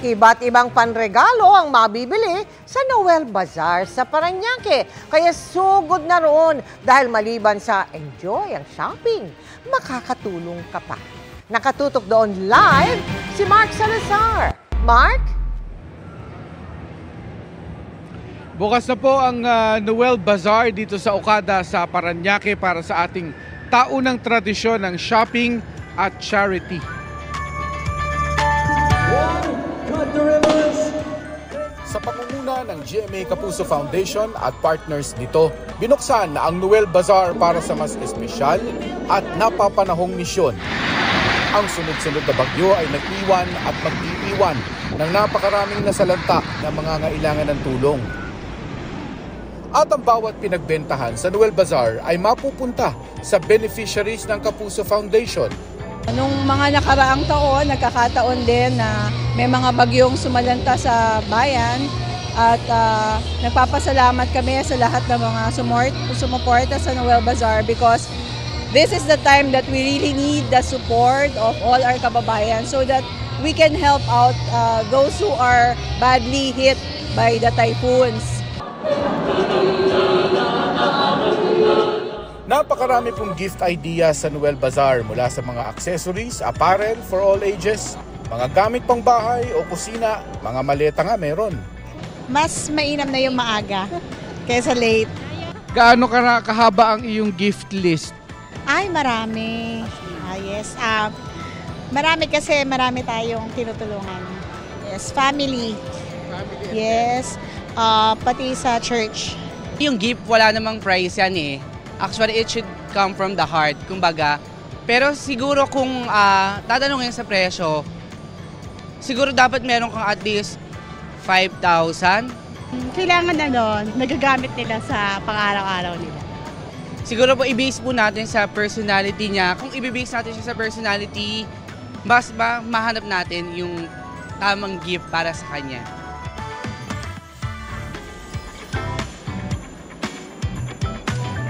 Iba't ibang panregalo ang mabibili sa Noel Bazaar sa Parañaque. Kaya sugod na roon dahil maliban sa enjoy ang shopping, makakatulong ka pa. Nakatutok doon live si Mark Salazar. Mark? Bukas na po ang Noel Bazaar dito sa Okada sa Parañaque para sa ating taunang tradisyon ng shopping at charity. Sa pangunguna ng GMA Kapuso Foundation at partners nito, binuksan na ang Noel Bazaar para sa mas espesyal at napapanahong misyon. Ang sunod-sunod na bagyo ay nag-iwan at mag-iiwan ng napakaraming nasalanta na mangangailangan ng tulong. At ang bawat pinagbentahan sa Noel Bazaar ay mapupunta sa beneficiaries ng Kapuso Foundation. Nung mga nakaraang taon, nagkakataon din na may mga bagyong sumalanta sa bayan at nagpapasalamat kami sa lahat ng mga sumuporta sa Noel Bazaar because this is the time that we really need the support of all our kababayan so that we can help out those who are badly hit by the typhoons. Napakarami pong gift ideas sa Noel Bazaar mula sa mga accessories, apparel for all ages, mga gamit pang bahay o kusina, mga maleta nga meron. Mas mainam na yung maaga kaysa late. Gaano kahaba ang iyong gift list? Ay, marami. Yes. Marami kasi marami tayong tinutulungan. Yes, family. Yes. Pati sa church. Yung gift, wala namang price yan eh. Actually, it should come from the heart, kumbaga. Pero siguro kung tatanungin sa presyo, siguro dapat meron kang at least 5,000. Kailangan nagagamit nila sa pang-araw-araw nila. Siguro po i-base po natin sa personality niya. Kung i-base natin siya sa personality, mas mahanap natin yung tamang gift para sa kanya.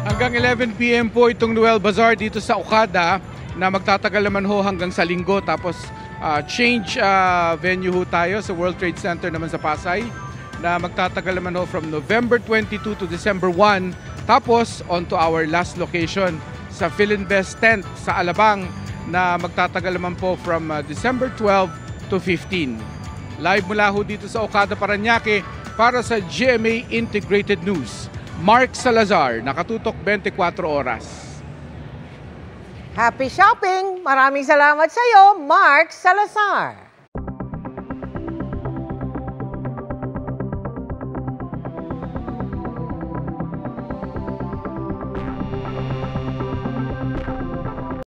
Hanggang 11 PM po itong Noel Bazaar dito sa Okada na magtatagal naman ho hanggang sa Linggo. Tapos change venue ho tayo sa World Trade Center naman sa Pasay na magtatagal naman ho from November 22 to December 1. Tapos on to our last location sa Philinvest Tent sa Alabang na magtatagal naman po from December 12 to 15. Live mula ho dito sa Okada, Parañaque para sa GMA Integrated News. Mark Salazar, nakatutok 24 oras. Happy shopping! Maraming salamat sa iyo, Mark Salazar.